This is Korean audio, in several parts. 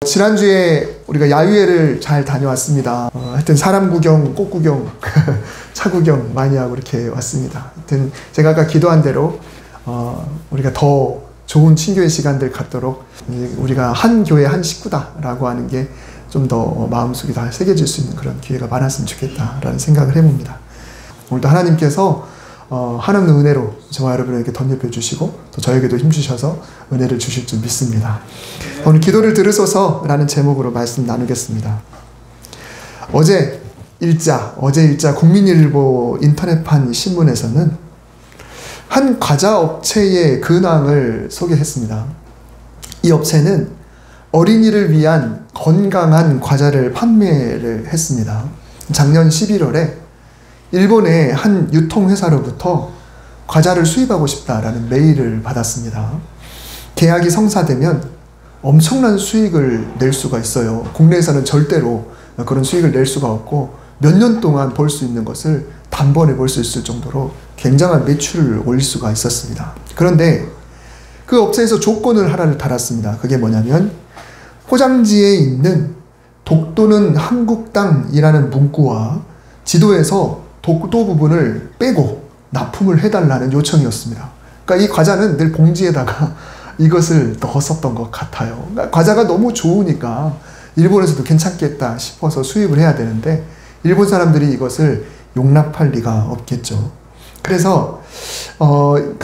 지난주에 우리가 야유회를 잘 다녀왔습니다. 하여튼 사람 구경, 꽃 구경, 차 구경 많이 하고 이렇게 왔습니다. 하여튼 제가 아까 기도한 대로 우리가 더 좋은 친교회 시간들 갖도록 우리가 한 교회 한 식구다라고 하는 게 좀 더 마음속에 다 새겨질 수 있는 그런 기회가 많았으면 좋겠다라는 생각을 해봅니다. 오늘도 하나님께서 하나님의 은혜로 저와 여러분에게 덧입혀 주시고 또 저에게도 힘주셔서 은혜를 주실 줄 믿습니다. 오늘 기도를 들으소서 라는 제목으로 말씀 나누겠습니다. 어제 일자 국민일보 인터넷판 신문에서는 한 과자 업체의 근황을 소개했습니다. 이 업체는 어린이를 위한 건강한 과자를 판매를 했습니다. 작년 11월에 일본의 한 유통회사로부터 과자를 수입하고 싶다라는 메일을 받았습니다. 계약이 성사되면 엄청난 수익을 낼 수가 있어요. 국내에서는 절대로 그런 수익을 낼 수가 없고 몇 년 동안 벌 수 있는 것을 단번에 벌 수 있을 정도로 굉장한 매출을 올릴 수가 있었습니다. 그런데 그 업체에서 조건을 하나를 달았습니다. 그게 뭐냐면 포장지에 있는 독도는 한국땅이라는 문구와 지도에서 독도 부분을 빼고 납품을 해달라는 요청이었습니다. 그러니까 이 과자는 늘 봉지에다가 이것을 넣었었던 것 같아요. 그러니까 과자가 너무 좋으니까 일본에서도 괜찮겠다 싶어서 수입을 해야 되는데 일본 사람들이 이것을 용납할 리가 없겠죠. 그래서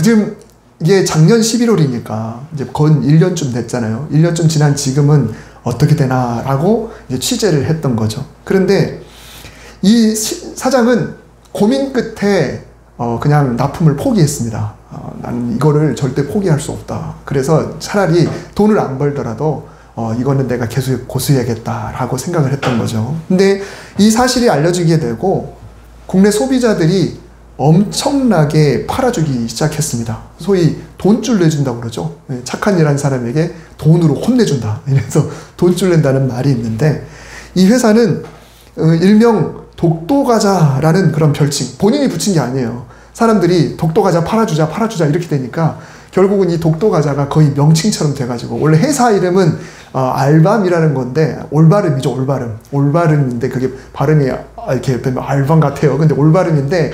지금 이게 작년 11월이니까 이제 건 1년쯤 됐잖아요. 1년쯤 지난 지금은 어떻게 되나라고 이제 취재를 했던 거죠. 그런데 이 사장은 고민 끝에 그냥 납품을 포기했습니다. 나는 이거를 절대 포기할 수 없다. 그래서 차라리 돈을 안 벌더라도 이거는 내가 계속 고수해야겠다라고 생각을 했던 거죠. 근데 이 사실이 알려지게 되고 국내 소비자들이 엄청나게 팔아주기 시작했습니다. 소위 돈줄 내준다고 그러죠. 착한 일 한 사람에게 돈으로 혼내준다. 이래서 돈줄 낸다는 말이 있는데 이 회사는 일명 독도과자라는 그런 별칭, 본인이 붙인 게 아니에요. 사람들이 독도과자 팔아주자 이렇게 되니까 결국은 이 독도과자가 거의 명칭처럼 돼가지고 원래 회사 이름은 알밤이라는 건데 올바름이죠. 올바름인데 그게 발음이 이렇게 알밤 같아요. 근데 올바름인데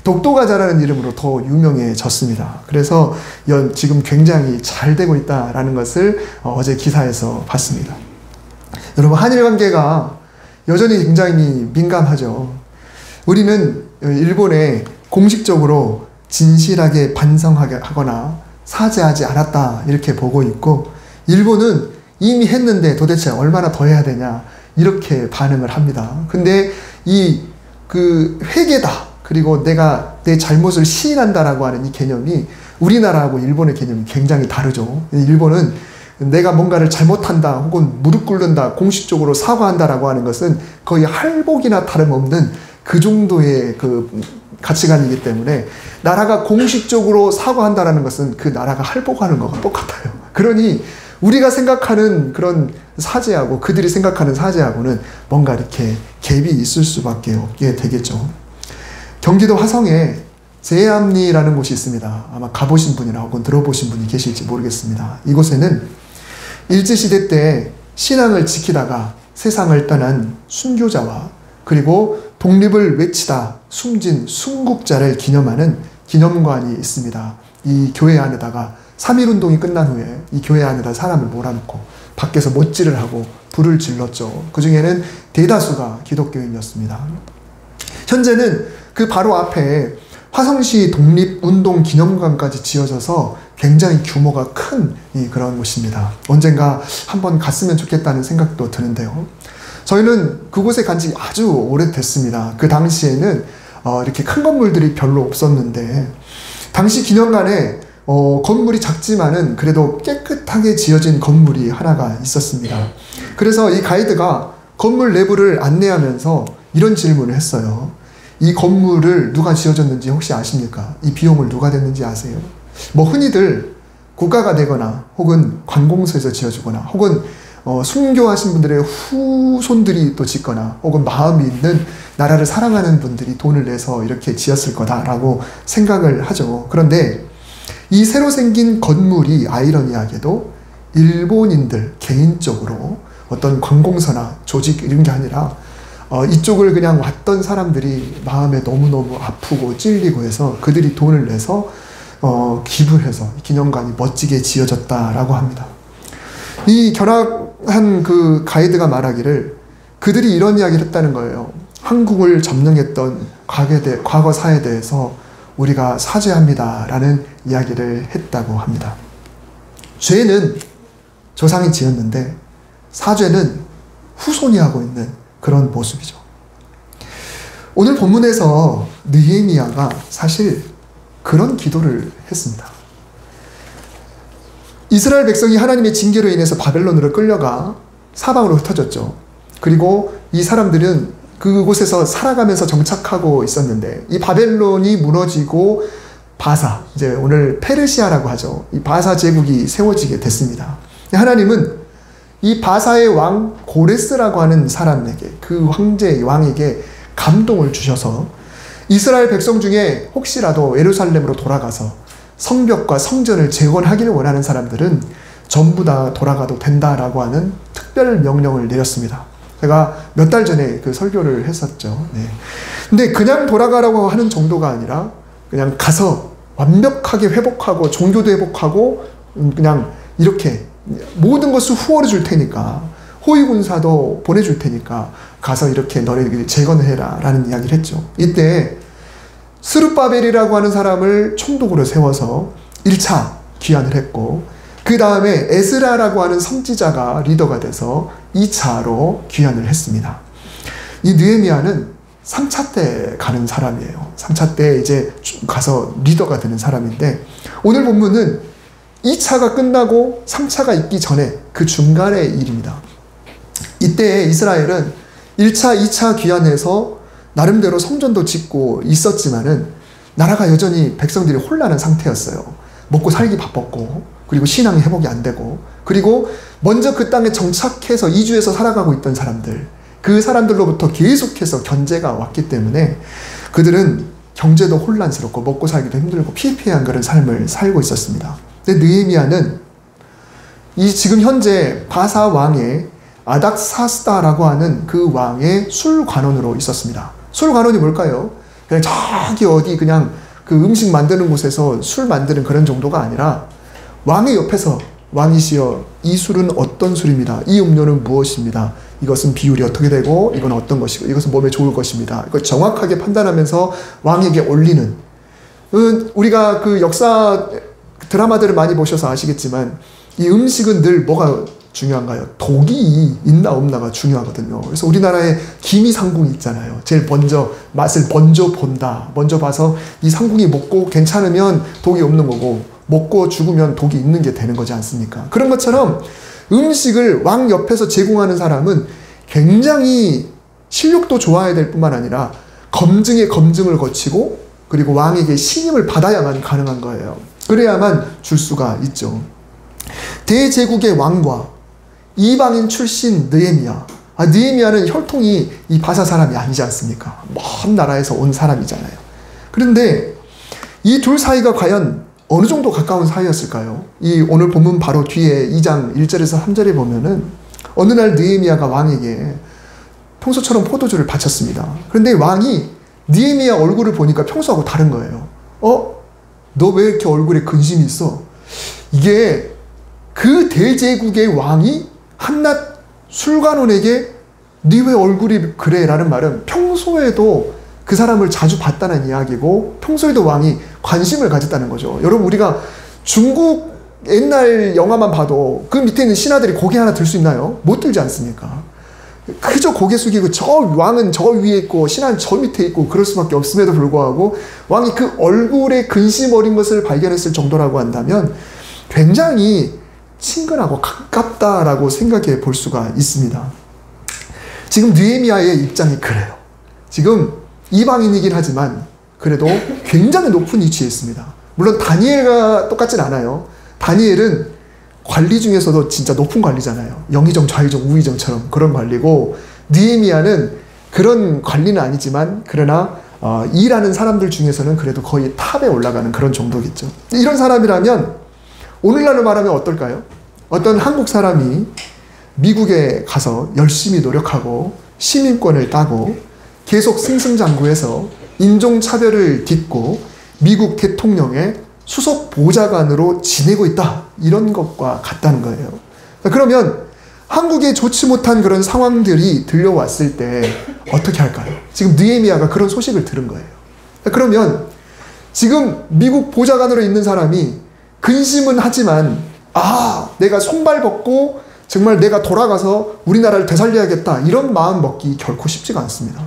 독도과자라는 이름으로 더 유명해졌습니다. 그래서 지금 굉장히 잘 되고 있다라는 것을 어제 기사에서 봤습니다. 여러분, 한일 관계가 여전히 굉장히 민감하죠. 우리는 일본에 공식적으로 진실하게 반성하거나 사죄하지 않았다 이렇게 보고 있고 일본은 이미 했는데 도대체 얼마나 더 해야 되냐 이렇게 반응을 합니다. 근데 그 회개다 그리고 내가 내 잘못을 시인한다라고 하는 이 개념이 우리나라하고 일본의 개념이 굉장히 다르죠. 일본은 내가 뭔가를 잘못한다 혹은 무릎 꿇는다 공식적으로 사과한다라고 하는 것은 거의 할복이나 다름없는 그 정도의 그 가치관이기 때문에 나라가 공식적으로 사과한다라는 것은 그 나라가 할복하는 것과 똑같아요. 그러니 우리가 생각하는 그런 사죄하고 그들이 생각하는 사죄하고는 뭔가 이렇게 갭이 있을 수밖에 없게 되겠죠. 경기도 화성에 제암리라는 곳이 있습니다. 아마 가보신 분이나 혹은 들어보신 분이 계실지 모르겠습니다. 이곳에는 일제시대 때 신앙을 지키다가 세상을 떠난 순교자와 그리고 독립을 외치다 숨진 순국자를 기념하는 기념관이 있습니다. 이 교회 안에다가 3.1운동이 끝난 후에 이 교회 안에다 사람을 몰아넣고 밖에서 못질을 하고 불을 질렀죠. 그 중에는 대다수가 기독교인이었습니다. 현재는 그 바로 앞에 화성시 독립운동 기념관까지 지어져서 굉장히 규모가 큰 그런 곳입니다. 언젠가 한번 갔으면 좋겠다는 생각도 드는데요. 저희는 그곳에 간 지 아주 오래됐습니다. 그 당시에는 이렇게 큰 건물들이 별로 없었는데 당시 기념관에 건물이 작지만은 그래도 깨끗하게 지어진 건물이 하나가 있었습니다. 그래서 이 가이드가 건물 내부를 안내하면서 이런 질문을 했어요. 이 건물을 누가 지어줬는지 혹시 아십니까? 이 비용을 누가 냈는지 아세요? 뭐 흔히들 국가가 내거나 혹은 관공서에서 지어주거나 혹은 순교하신 분들의 후손들이 또 짓거나 혹은 마음이 있는 나라를 사랑하는 분들이 돈을 내서 이렇게 지었을 거다라고 생각을 하죠. 그런데 이 새로 생긴 건물이 아이러니하게도 일본인들 개인적으로 어떤 관공서나 조직 이런 게 아니라 이쪽을 그냥 왔던 사람들이 마음에 너무너무 아프고 찔리고 해서 그들이 돈을 내서 기부를 해서 기념관이 멋지게 지어졌다라고 합니다. 이 결합한 그 가이드가 말하기를 그들이 이런 이야기를 했다는 거예요. 한국을 점령했던 과거사에 대해서 우리가 사죄합니다 라는 이야기를 했다고 합니다. 죄는 조상이 지었는데 사죄는 후손이 하고 있는 그런 모습이죠. 오늘 본문에서 느헤미야가 사실 그런 기도를 했습니다. 이스라엘 백성이 하나님의 징계로 인해서 바벨론으로 끌려가 사방으로 흩어졌죠. 그리고 이 사람들은 그곳에서 살아가면서 정착하고 있었는데 이 바벨론이 무너지고 바사, 이제 오늘 페르시아라고 하죠. 이 바사 제국이 세워지게 됐습니다. 하나님은 이 바사의 왕 고레스라고 하는 사람에게, 그 황제 왕에게 감동을 주셔서 이스라엘 백성 중에 혹시라도 예루살렘으로 돌아가서 성벽과 성전을 재건하기를 원하는 사람들은 전부 다 돌아가도 된다라고 하는 특별 명령을 내렸습니다. 제가 몇 달 전에 그 설교를 했었죠. 네. 근데 그냥 돌아가라고 하는 정도가 아니라 그냥 가서 완벽하게 회복하고 종교도 회복하고 그냥 이렇게 모든 것을 후원해 줄 테니까 호위군사도 보내줄 테니까 가서 이렇게 너네 재건을 해라 라는 이야기를 했죠. 이때 스룹바벨이라고 하는 사람을 총독으로 세워서 1차 귀환을 했고 그 다음에 에스라라고 하는 선지자가 리더가 돼서 2차로 귀환을 했습니다. 이 느헤미야는 3차 때 가는 사람이에요. 3차 때 이제 가서 리더가 되는 사람인데 오늘 본문은 2차가 끝나고 3차가 있기 전에 그 중간의 일입니다. 이때 이스라엘은 1차, 2차 귀환해서 나름대로 성전도 짓고 있었지만은 나라가 여전히 백성들이 혼란한 상태였어요. 먹고 살기 바빴고 그리고 신앙이 회복이 안 되고 그리고 먼저 그 땅에 정착해서 이주해서 살아가고 있던 사람들 그 사람들로부터 계속해서 견제가 왔기 때문에 그들은 경제도 혼란스럽고 먹고 살기도 힘들고 피폐한 그런 삶을 살고 있었습니다. 근데 느헤미야는 이 지금 현재 바사 왕의 아닥사스다라고 하는 그 왕의 술관원으로 있었습니다. 술관원이 뭘까요? 그냥 저기 어디 그냥 그 음식 만드는 곳에서 술 만드는 그런 정도가 아니라 왕의 옆에서 왕이시여 이 술은 어떤 술입니다. 이 음료는 무엇입니다. 이것은 비율이 어떻게 되고 이건 어떤 것이고 이것은 몸에 좋을 것입니다. 이걸 정확하게 판단하면서 왕에게 올리는 우리가 그 역사 드라마들을 많이 보셔서 아시겠지만 이 음식은 늘 뭐가 중요한가요? 독이 있나 없나가 중요하거든요. 그래서 우리나라에 기미상궁이 있잖아요. 제일 먼저 맛을 먼저 본다. 먼저 봐서 이 상궁이 먹고 괜찮으면 독이 없는 거고 먹고 죽으면 독이 있는 게 되는 거지 않습니까? 그런 것처럼 음식을 왕 옆에서 제공하는 사람은 굉장히 실력도 좋아야 될 뿐만 아니라 검증에 검증을 거치고 그리고 왕에게 신임을 받아야만 가능한 거예요. 그래야만 줄 수가 있죠. 대제국의 왕과 이방인 출신 느헤미야. 느헤미야는 혈통이 이 바사 사람이 아니지 않습니까? 먼 나라에서 온 사람이잖아요. 그런데 이 둘 사이가 과연 어느 정도 가까운 사이였을까요? 이 오늘 본문 바로 뒤에 2장 1절에서 3절에 보면은 어느 날 느헤미야가 왕에게 평소처럼 포도주를 바쳤습니다. 그런데 왕이 느헤미야 얼굴을 보니까 평소하고 다른 거예요. 너 왜 이렇게 얼굴에 근심이 있어? 이게 그 대제국의 왕이 한낱 술관원에게 네 왜 얼굴이 그래? 라는 말은 평소에도 그 사람을 자주 봤다는 이야기고 평소에도 왕이 관심을 가졌다는 거죠. 여러분 우리가 중국 옛날 영화만 봐도 그 밑에 있는 신하들이 고개 하나 들 수 있나요? 못 들지 않습니까? 그저 고개 숙이고 저 왕은 저 위에 있고 신하는 저 밑에 있고 그럴 수밖에 없음에도 불구하고 왕이 그 얼굴에 근심 어린 것을 발견했을 정도라고 한다면 굉장히 친근하고 가깝다라고 생각해 볼 수가 있습니다. 지금 느헤미야의 입장이 그래요. 지금 이방인이긴 하지만 그래도 굉장히 높은 위치에 있습니다. 물론 다니엘과 똑같진 않아요. 다니엘은 관리 중에서도 진짜 높은 관리잖아요. 영의정, 좌의정, 우의정처럼 그런 관리고 느헤미야는 그런 관리는 아니지만 그러나 일하는 사람들 중에서는 그래도 거의 탑에 올라가는 그런 정도겠죠. 이런 사람이라면 오늘날로 말하면 어떨까요? 어떤 한국 사람이 미국에 가서 열심히 노력하고 시민권을 따고 계속 승승장구해서 인종차별을 딛고 미국 대통령의 수석 보좌관으로 지내고 있다. 이런 것과 같다는 거예요. 그러면 한국에 좋지 못한 그런 상황들이 들려왔을 때 어떻게 할까요? 지금 느헤미야가 그런 소식을 들은 거예요. 그러면 지금 미국 보좌관으로 있는 사람이 근심은 하지만 내가 손발 벗고 정말 내가 돌아가서 우리나라를 되살려야겠다 이런 마음 먹기 결코 쉽지가 않습니다.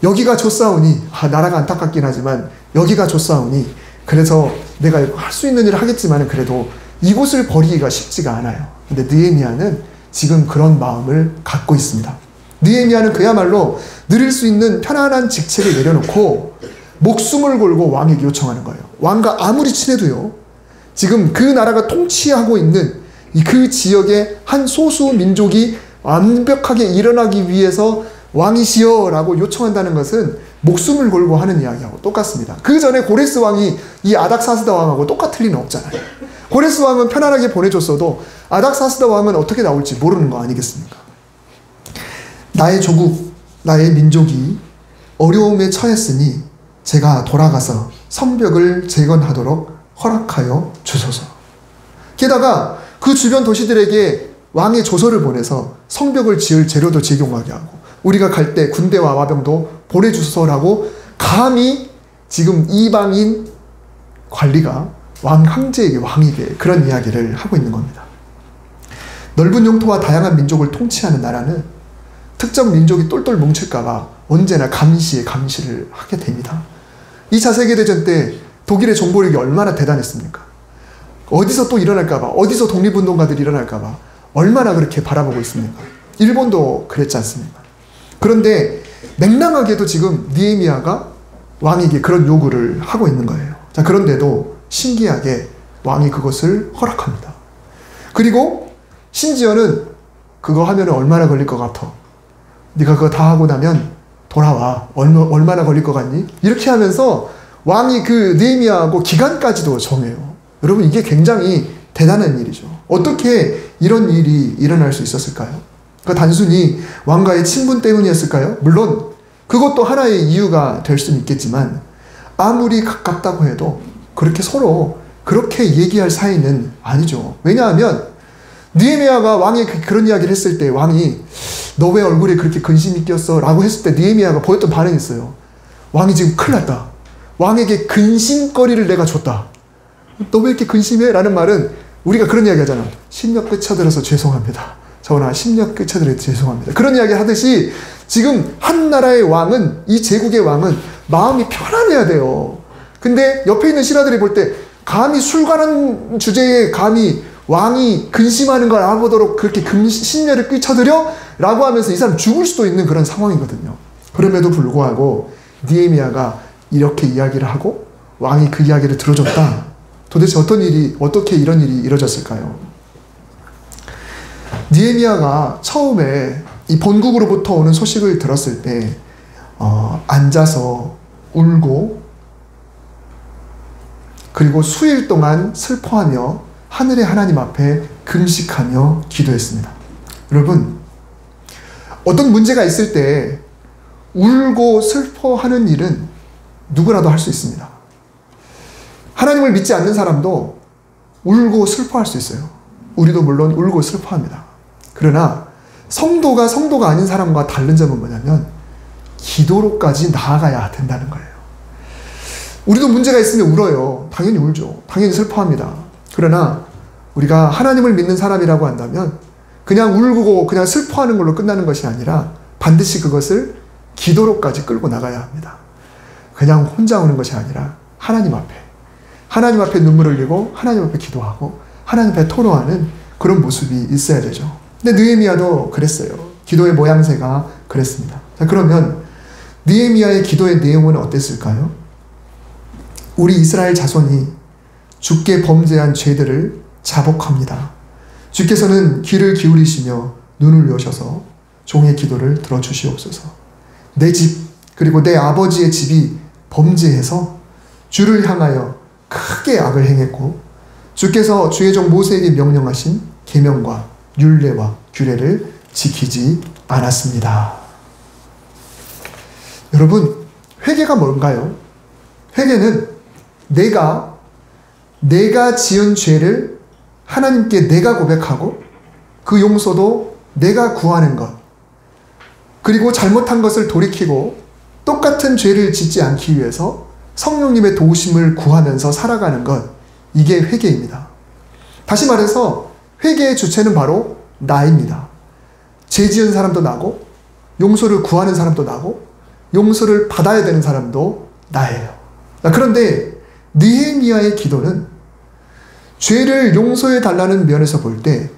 여기가 좋사오니 나라가 안타깝긴 하지만 여기가 좋사오니 그래서 내가 할 수 있는 일을 하겠지만 그래도 이곳을 버리기가 쉽지가 않아요. 근데 느헤미야는 지금 그런 마음을 갖고 있습니다. 느헤미야는 그야말로 누릴 수 있는 편안한 직책을 내려놓고 목숨을 걸고 왕에게 요청하는 거예요. 왕과 아무리 친해도요. 지금 그 나라가 통치하고 있는 그 지역의 한 소수 민족이 완벽하게 일어나기 위해서 왕이시여 라고 요청한다는 것은 목숨을 걸고 하는 이야기하고 똑같습니다. 그 전에 고레스 왕이 이 아닥사스다 왕하고 똑같을 리는 없잖아요. 고레스 왕은 편안하게 보내줬어도 아닥사스다 왕은 어떻게 나올지 모르는 거 아니겠습니까? 나의 조국, 나의 민족이 어려움에 처했으니 제가 돌아가서 성벽을 재건하도록 허락하여 주소서. 게다가 그 주변 도시들에게 왕의 조서를 보내서 성벽을 지을 재료도 제공하게 하고 우리가 갈 때 군대와 와병도 보내주소서라고 감히 지금 이방인 관리가 황제에게 왕에게 그런 이야기를 하고 있는 겁니다. 넓은 영토와 다양한 민족을 통치하는 나라는 특정 민족이 똘똘 뭉칠까봐 언제나 감시를 하게 됩니다. 2차 세계대전 때 독일의 정보력이 얼마나 대단했습니까? 어디서 또 일어날까봐, 어디서 독립운동가들이 일어날까봐 얼마나 그렇게 바라보고 있습니까? 일본도 그랬지 않습니까? 그런데 맹랑하게도 지금 느헤미야가 왕에게 그런 요구를 하고 있는 거예요. 자, 그런데도 신기하게 왕이 그것을 허락합니다. 그리고 심지어는 그거 하면 얼마나 걸릴 것 같아? 네가 그거 다 하고 나면 돌아와. 얼마나 걸릴 것 같니? 이렇게 하면서 왕이 그 느헤미야하고 기간까지도 정해요. 여러분 이게 굉장히 대단한 일이죠. 어떻게 이런 일이 일어날 수 있었을까요? 그러니까 단순히 왕과의 친분 때문이었을까요? 물론 그것도 하나의 이유가 될 수는 있겠지만 아무리 가깝다고 해도 그렇게 서로 그렇게 얘기할 사이는 아니죠. 왜냐하면 느헤미야가 왕에게 그런 이야기를 했을 때 왕이 너 왜 얼굴에 그렇게 근심이 꼈어? 라고 했을 때 느헤미야가 보였던 반응이 있어요. 왕이 지금 큰일 났다. 왕에게 근심거리를 내가 줬다. 너 왜 이렇게 근심해? 라는 말은 우리가 그런 이야기 하잖아. 심력 끼쳐들어서 죄송합니다. 전하 심력 끼쳐드려서 죄송합니다. 그런 이야기 하듯이 지금 한 나라의 왕은 이 제국의 왕은 마음이 편안해야 돼요. 근데 옆에 있는 신하들이 볼 때 감히 술 관한 주제에 감히 왕이 근심하는 걸 알아보도록 그렇게 심려를 끼쳐드려? 라고 하면서 이 사람 죽을 수도 있는 그런 상황이거든요. 그럼에도 불구하고 느헤미야가 이렇게 이야기를 하고 왕이 그 이야기를 들어줬다. 도대체 어떻게 이런 일이 이루어졌을까요? 느헤미야가 처음에 이 본국으로부터 오는 소식을 들었을 때 앉아서 울고 그리고 수일 동안 슬퍼하며 하늘의 하나님 앞에 금식하며 기도했습니다. 여러분 어떤 문제가 있을 때 울고 슬퍼하는 일은 누구라도 할 수 있습니다. 하나님을 믿지 않는 사람도 울고 슬퍼할 수 있어요. 우리도 물론 울고 슬퍼합니다. 그러나 성도가 아닌 사람과 다른 점은 뭐냐면 기도로까지 나아가야 된다는 거예요. 우리도 문제가 있으면 울어요. 당연히 울죠. 당연히 슬퍼합니다. 그러나 우리가 하나님을 믿는 사람이라고 한다면 그냥 울고 그냥 슬퍼하는 걸로 끝나는 것이 아니라 반드시 그것을 기도로까지 끌고 나가야 합니다. 그냥 혼자 우는 것이 아니라 하나님 앞에 눈물을 흘리고 하나님 앞에 기도하고 하나님 앞에 토로하는 그런 모습이 있어야 되죠. 근데 느헤미야도 그랬어요. 기도의 모양새가 그랬습니다. 자, 그러면 느헤미야의 기도의 내용은 어땠을까요? 우리 이스라엘 자손이 주께 범죄한 죄들을 자복합니다. 주께서는 귀를 기울이시며 눈을 여셔서 종의 기도를 들어주시옵소서. 내 집 그리고 내 아버지의 집이 범죄해서 주를 향하여 크게 악을 행했고 주께서 주의 종 모세에게 명령하신 계명과 율례와 규례를 지키지 않았습니다. 여러분, 회개가 뭔가요? 회개는 내가 지은 죄를 하나님께 내가 고백하고 그 용서도 내가 구하는 것, 그리고 잘못한 것을 돌이키고 똑같은 죄를 짓지 않기 위해서 성령님의 도우심을 구하면서 살아가는 것, 이게 회개입니다. 다시 말해서 회개의 주체는 바로 나입니다. 죄 지은 사람도 나고 용서를 구하는 사람도 나고 용서를 받아야 되는 사람도 나예요. 그런데 느헤미야의 기도는 죄를 용서해 달라는 면에서 볼 때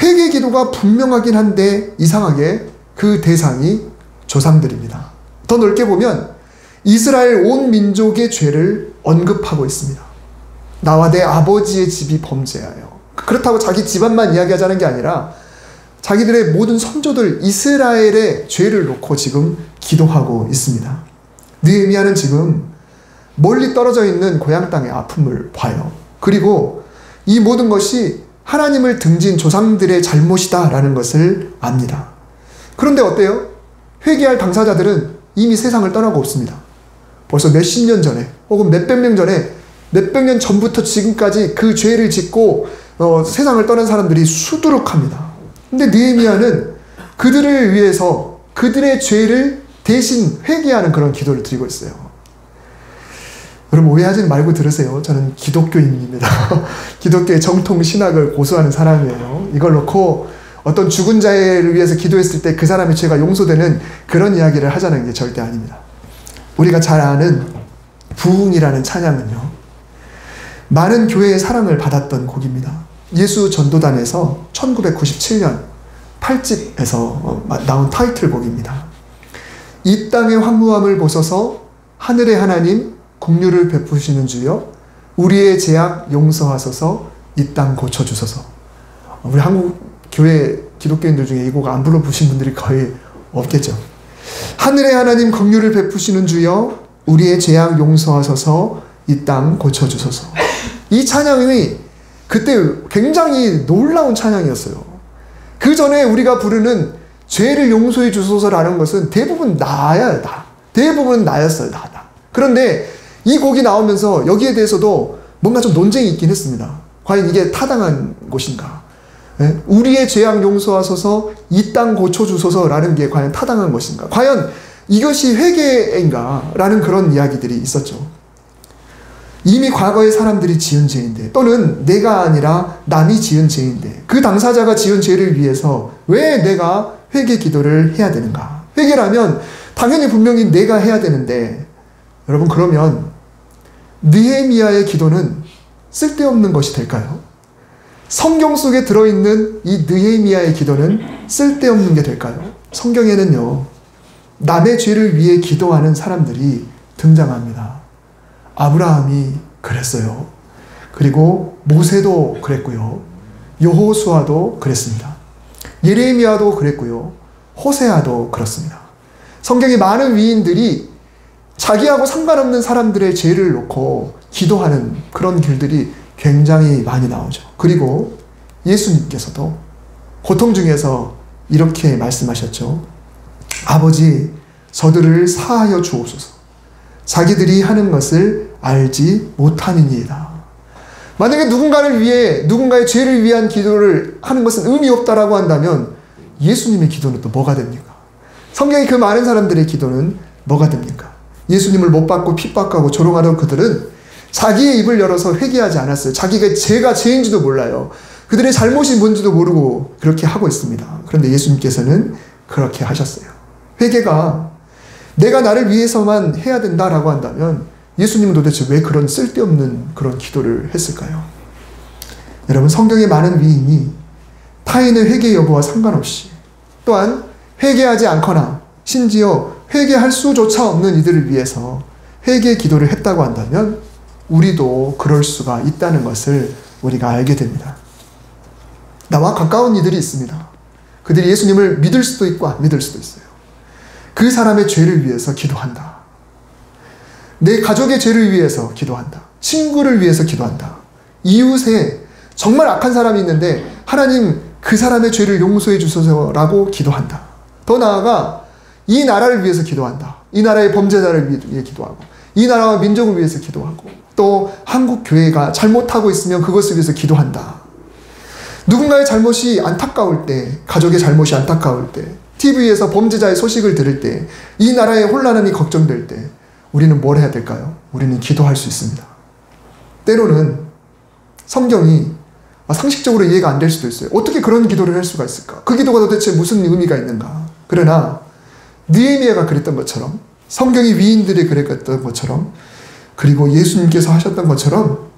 회개 기도가 분명하긴 한데 이상하게 그 대상이 조상들입니다. 더 넓게 보면 이스라엘 온 민족의 죄를 언급하고 있습니다. 나와 내 아버지의 집이 범죄하여. 그렇다고 자기 집안만 이야기하자는 게 아니라 자기들의 모든 선조들 이스라엘의 죄를 놓고 지금 기도하고 있습니다. 느헤미야는 지금 멀리 떨어져 있는 고향 땅의 아픔을 봐요. 그리고 이 모든 것이 하나님을 등진 조상들의 잘못이다라는 것을 압니다. 그런데 어때요? 회개할 당사자들은 이미 세상을 떠나고 없습니다. 벌써 몇십 년 전에 혹은 몇백 년 전에 몇백 년 전부터 지금까지 그 죄를 짓고 세상을 떠난 사람들이 수두룩합니다. 근데 느헤미야는 그들을 위해서 그들의 죄를 대신 회개하는 그런 기도를 드리고 있어요. 여러분, 오해하지 말고 들으세요. 저는 기독교인입니다. 기독교의 정통 신학을 고수하는 사람이에요. 이걸 놓고 어떤 죽은 자를 위해서 기도했을 때 그 사람의 죄가 용서되는 그런 이야기를 하자는 게 절대 아닙니다. 우리가 잘 아는 부흥이라는 찬양은요, 많은 교회의 사랑을 받았던 곡입니다. 예수 전도단에서 1997년 8집에서 나온 타이틀곡입니다. 이 땅의 황무함을 보소서 하늘의 하나님 긍휼을 베푸시는 주여 우리의 죄악 용서하소서 이 땅 고쳐주소서. 우리 한국 교회 기독교인들 중에 이 곡 안 불러보신 분들이 거의 없겠죠. 하늘의 하나님 긍휼을 베푸시는 주여 우리의 죄악 용서하소서 이 땅 고쳐주소서. 이 찬양이 그때 굉장히 놀라운 찬양이었어요. 그 전에 우리가 부르는 죄를 용서해 주소서라는 것은 대부분 나야, 나. 대부분 나였어요, 나. 그런데 이 곡이 나오면서 여기에 대해서도 뭔가 좀 논쟁이 있긴 했습니다. 과연 이게 타당한 것인가? 우리의 죄악 용서하소서 이 땅 고쳐주소서라는 게 과연 타당한 것인가? 과연 이것이 회개인가? 라는 그런 이야기들이 있었죠. 이미 과거의 사람들이 지은 죄인데, 또는 내가 아니라 남이 지은 죄인데, 그 당사자가 지은 죄를 위해서 왜 내가 회개 기도를 해야 되는가? 회개라면 당연히 분명히 내가 해야 되는데, 여러분, 그러면 느헤미야의 기도는 쓸데없는 것이 될까요? 성경 속에 들어있는 이 느헤미야의 기도는 쓸데없는 게 될까요? 성경에는요, 남의 죄를 위해 기도하는 사람들이 등장합니다. 아브라함이 그랬어요. 그리고 모세도 그랬고요. 여호수아도 그랬습니다. 예레미야도 그랬고요. 호세아도 그렇습니다. 성경의 많은 위인들이 자기하고 상관없는 사람들의 죄를 놓고 기도하는 그런 길들이 굉장히 많이 나오죠. 그리고 예수님께서도 고통 중에서 이렇게 말씀하셨죠. 아버지, 저들을 사하여 주옵소서. 자기들이 하는 것을 알지 못함이니이다. 만약에 누군가를 위해, 누군가의 죄를 위한 기도를 하는 것은 의미 없다라고 한다면 예수님의 기도는 또 뭐가 됩니까? 성경의 그 많은 사람들의 기도는 뭐가 됩니까? 예수님을 못 받고 핍박하고 조롱하던 그들은 자기의 입을 열어서 회개하지 않았어요. 자기가 죄가 죄인지도 몰라요. 그들의 잘못이 뭔지도 모르고 그렇게 하고 있습니다. 그런데 예수님께서는 그렇게 하셨어요. 회개가 내가 나를 위해서만 해야 된다라고 한다면 예수님은 도대체 왜 그런 쓸데없는 그런 기도를 했을까요? 여러분, 성경의 많은 위인이 타인의 회개 여부와 상관없이, 또한 회개하지 않거나 심지어 회개할 수조차 없는 이들을 위해서 회개 기도를 했다고 한다면 우리도 그럴 수가 있다는 것을 우리가 알게 됩니다. 나와 가까운 이들이 있습니다. 그들이 예수님을 믿을 수도 있고 안 믿을 수도 있어요. 그 사람의 죄를 위해서 기도한다. 내 가족의 죄를 위해서 기도한다. 친구를 위해서 기도한다. 이웃에 정말 악한 사람이 있는데 하나님 그 사람의 죄를 용서해 주소서라고 기도한다. 더 나아가 이 나라를 위해서 기도한다. 이 나라의 범죄자를 위해 기도하고, 이 나라와 민족을 위해서 기도하고, 또 한국 교회가 잘못하고 있으면 그것을 위해서 기도한다. 누군가의 잘못이 안타까울 때, 가족의 잘못이 안타까울 때, TV에서 범죄자의 소식을 들을 때, 이 나라의 혼란함이 걱정될 때 우리는 뭘 해야 될까요? 우리는 기도할 수 있습니다. 때로는 성경이 상식적으로 이해가 안 될 수도 있어요. 어떻게 그런 기도를 할 수가 있을까? 그 기도가 도대체 무슨 의미가 있는가? 그러나 느헤미야가 그랬던 것처럼, 성경이 위인들이 그랬던 것처럼, 그리고 예수님께서 하셨던 것처럼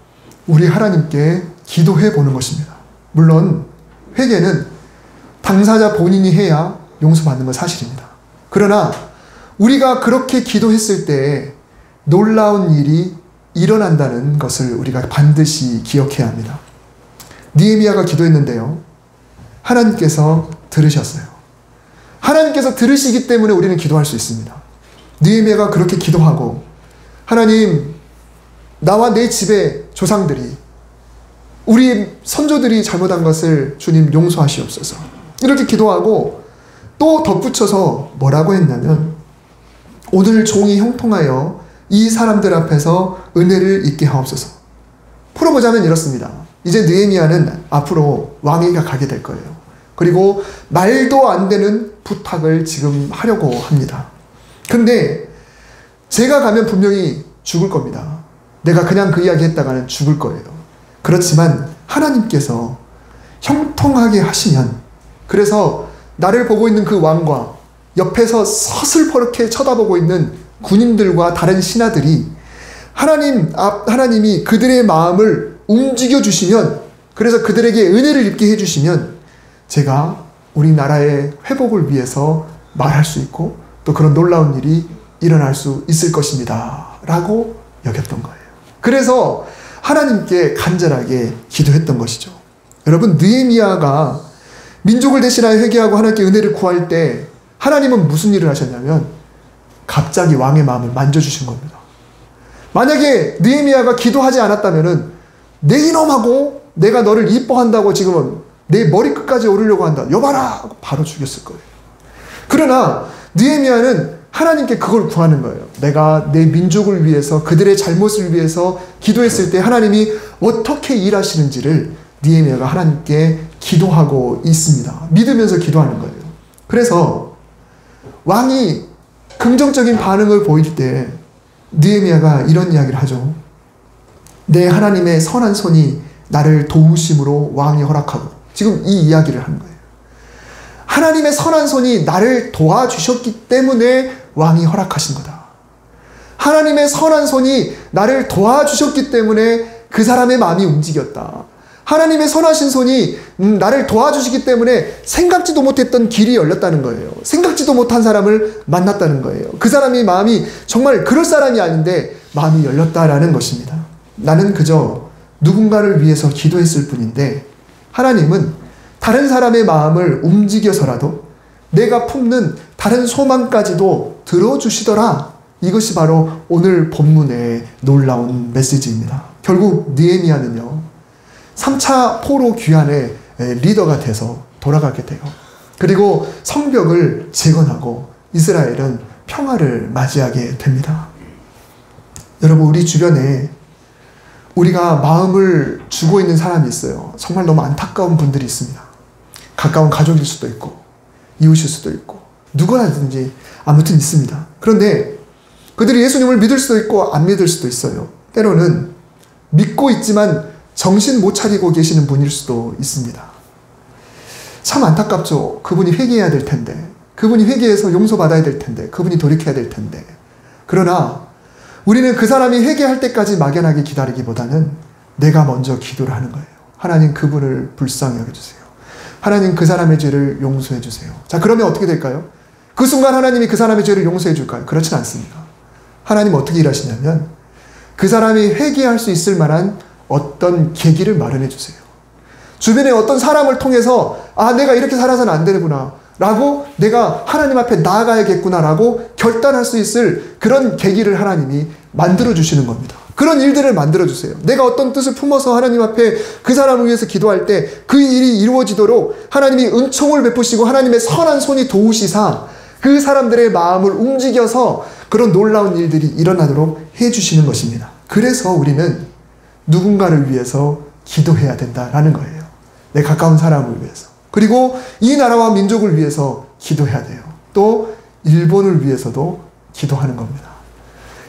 우리 하나님께 기도해 보는 것입니다. 물론 회개는 당사자 본인이 해야 용서받는 건 사실입니다. 그러나 우리가 그렇게 기도했을 때 놀라운 일이 일어난다는 것을 우리가 반드시 기억해야 합니다. 느헤미야가 기도했는데요, 하나님께서 들으셨어요. 하나님께서 들으시기 때문에 우리는 기도할 수 있습니다. 느헤미야가 그렇게 기도하고, 하나님, 나와 내 집의 조상들이, 우리 선조들이 잘못한 것을 주님 용서하시옵소서, 이렇게 기도하고, 또 덧붙여서 뭐라고 했냐면, 오늘 종이 형통하여 이 사람들 앞에서 은혜를 입게 하옵소서. 풀어보자면 이렇습니다. 이제 느헤미야는 앞으로 왕위가 가게 될 거예요. 그리고 말도 안 되는 부탁을 지금 하려고 합니다. 근데 제가 가면 분명히 죽을 겁니다. 내가 그냥 그 이야기 했다가는 죽을 거예요. 그렇지만 하나님께서 형통하게 하시면, 그래서 나를 보고 있는 그 왕과 옆에서 서슬퍼렇게 쳐다보고 있는 군인들과 다른 신하들이 하나님이 그들의 마음을 움직여 주시면, 그래서 그들에게 은혜를 입게 해주시면 제가 우리나라의 회복을 위해서 말할 수 있고, 또 그런 놀라운 일이 일어날 수 있을 것입니다 라고 여겼던 거예요. 그래서 하나님께 간절하게 기도했던 것이죠. 여러분, 느헤미야가 민족을 대신하여 회개하고 하나님께 은혜를 구할 때 하나님은 무슨 일을 하셨냐면 갑자기 왕의 마음을 만져주신 겁니다. 만약에 느헤미야가 기도하지 않았다면 내 이놈하고 내가 너를 이뻐한다고 지금은 내 머리끝까지 오르려고 한다, 여봐라 하고 바로 죽였을 거예요. 그러나 느헤미야는 하나님께 그걸 구하는 거예요. 내가 내 민족을 위해서, 그들의 잘못을 위해서 기도했을 때 하나님이 어떻게 일하시는지를 느헤미야가 하나님께 기도하고 있습니다. 믿으면서 기도하는 거예요. 그래서 왕이 긍정적인 반응을 보일 때 느헤미야가 이런 이야기를 하죠. 내 하나님의 선한 손이 나를 도우심으로 왕이 허락하고, 지금 이 이야기를 하는 거예요. 하나님의 선한 손이 나를 도와주셨기 때문에 왕이 허락하신 거다. 하나님의 선한 손이 나를 도와주셨기 때문에 그 사람의 마음이 움직였다. 하나님의 선하신 손이 나를 도와주시기 때문에 생각지도 못했던 길이 열렸다는 거예요. 생각지도 못한 사람을 만났다는 거예요. 그 사람의 마음이 정말 그럴 사람이 아닌데 마음이 열렸다라는 것입니다. 나는 그저 누군가를 위해서 기도했을 뿐인데 하나님은 다른 사람의 마음을 움직여서라도 내가 품는 다른 소망까지도 들어주시더라. 이것이 바로 오늘 본문의 놀라운 메시지입니다. 결국 느헤미야는요, 3차 포로 귀환의 리더가 돼서 돌아가게 돼요. 그리고 성벽을 재건하고 이스라엘은 평화를 맞이하게 됩니다. 여러분, 우리 주변에 우리가 마음을 주고 있는 사람이 있어요. 정말 너무 안타까운 분들이 있습니다. 가까운 가족일 수도 있고 이웃일 수도 있고 누구라든지 아무튼 있습니다. 그런데 그들이 예수님을 믿을 수도 있고 안 믿을 수도 있어요. 때로는 믿고 있지만 정신 못 차리고 계시는 분일 수도 있습니다. 참 안타깝죠. 그분이 회개해야 될 텐데, 그분이 회개해서 용서받아야 될 텐데, 그분이 돌이켜야 될 텐데. 그러나 우리는 그 사람이 회개할 때까지 막연하게 기다리기보다는 내가 먼저 기도를 하는 거예요. 하나님, 그분을 불쌍히 여겨주세요. 하나님, 그 사람의 죄를 용서해 주세요. 자, 그러면 어떻게 될까요? 그 순간 하나님이 그 사람의 죄를 용서해 줄까요? 그렇진 않습니다. 하나님 어떻게 일하시냐면 그 사람이 회개할 수 있을 만한 어떤 계기를 마련해 주세요. 주변에 어떤 사람을 통해서 내가 이렇게 살아서는 안 되는구나 라고, 내가 하나님 앞에 나아가야겠구나 라고 결단할 수 있을 그런 계기를 하나님이 만들어 주시는 겁니다. 그런 일들을 만들어주세요. 내가 어떤 뜻을 품어서 하나님 앞에 그 사람을 위해서 기도할 때 그 일이 이루어지도록 하나님이 은총을 베푸시고 하나님의 선한 손이 도우시사 그 사람들의 마음을 움직여서 그런 놀라운 일들이 일어나도록 해주시는 것입니다. 그래서 우리는 누군가를 위해서 기도해야 된다라는 거예요. 내 가까운 사람을 위해서. 그리고 이 나라와 민족을 위해서 기도해야 돼요. 또 일본을 위해서도 기도하는 겁니다.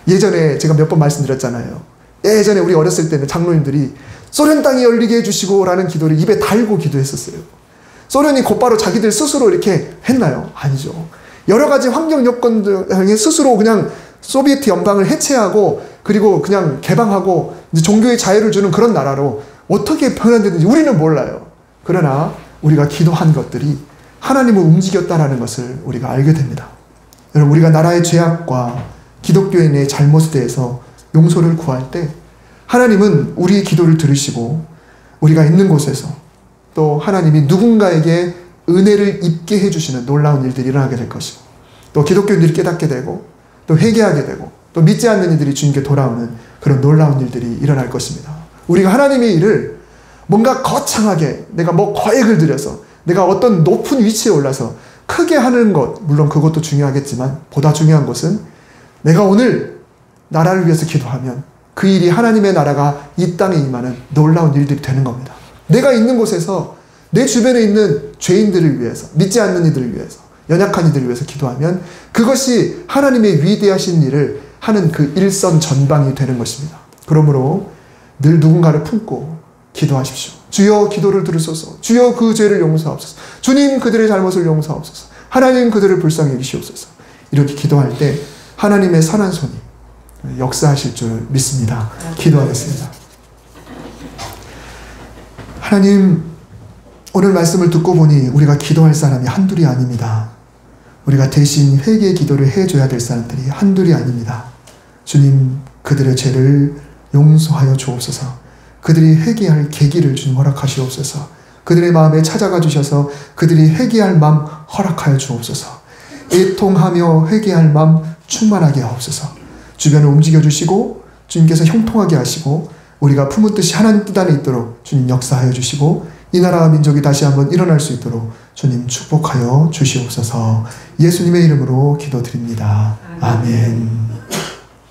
예전에 제가 몇 번 말씀드렸잖아요. 예전에 우리 어렸을 때는 장로님들이 소련 땅이 열리게 해주시고 라는 기도를 입에 달고 기도했었어요. 소련이 곧바로 자기들 스스로 이렇게 했나요? 아니죠. 여러 가지 환경 요건들 등에 스스로 그냥 소비에트 연방을 해체하고 그리고 그냥 개방하고 이제 종교의 자유를 주는 그런 나라로 어떻게 변환되는지 우리는 몰라요. 그러나 우리가 기도한 것들이 하나님을 움직였다라는 것을 우리가 알게 됩니다. 여러분, 우리가 나라의 죄악과 기독교인의 잘못에 대해서 용서를 구할 때 하나님은 우리의 기도를 들으시고 우리가 있는 곳에서 또 하나님이 누군가에게 은혜를 입게 해주시는 놀라운 일들이 일어나게 될 것이고 또 기독교인들이 깨닫게 되고 또 회개하게 되고 또 믿지 않는 이들이 주님께 돌아오는 그런 놀라운 일들이 일어날 것입니다. 우리가 하나님의 일을 뭔가 거창하게 내가 뭐 거액을 들여서 내가 어떤 높은 위치에 올라서 크게 하는 것, 물론 그것도 중요하겠지만 보다 중요한 것은 내가 오늘 나라를 위해서 기도하면 그 일이 하나님의 나라가 이 땅에 임하는 놀라운 일들이 되는 겁니다. 내가 있는 곳에서 내 주변에 있는 죄인들을 위해서, 믿지 않는 이들을 위해서, 연약한 이들을 위해서 기도하면 그것이 하나님의 위대하신 일을 하는 그 일선 전방이 되는 것입니다. 그러므로 늘 누군가를 품고 기도하십시오. 주여 기도를 들으소서. 주여 그 죄를 용서하옵소서. 주님 그들의 잘못을 용서하옵소서. 하나님 그들을 불쌍히 여기시옵소서. 이렇게 기도할 때 하나님의 선한 손이 역사하실 줄 믿습니다. 기도하겠습니다. 하나님, 오늘 말씀을 듣고 보니 우리가 기도할 사람이 한둘이 아닙니다. 우리가 대신 회개의 기도를 해줘야 될 사람들이 한둘이 아닙니다. 주님, 그들의 죄를 용서하여 주옵소서. 그들이 회개할 계기를 주님 허락하시옵소서. 그들의 마음에 찾아가 주셔서 그들이 회개할 마음 허락하여 주옵소서. 애통하며 회개할 마음 충만하게 하옵소서. 주변을 움직여 주시고 주님께서 형통하게 하시고 우리가 품은 뜻이 하나님 뜻 안에 있도록 주님 역사하여 주시고 이 나라와 민족이 다시 한번 일어날 수 있도록 주님 축복하여 주시옵소서. 예수님의 이름으로 기도드립니다. 아멘.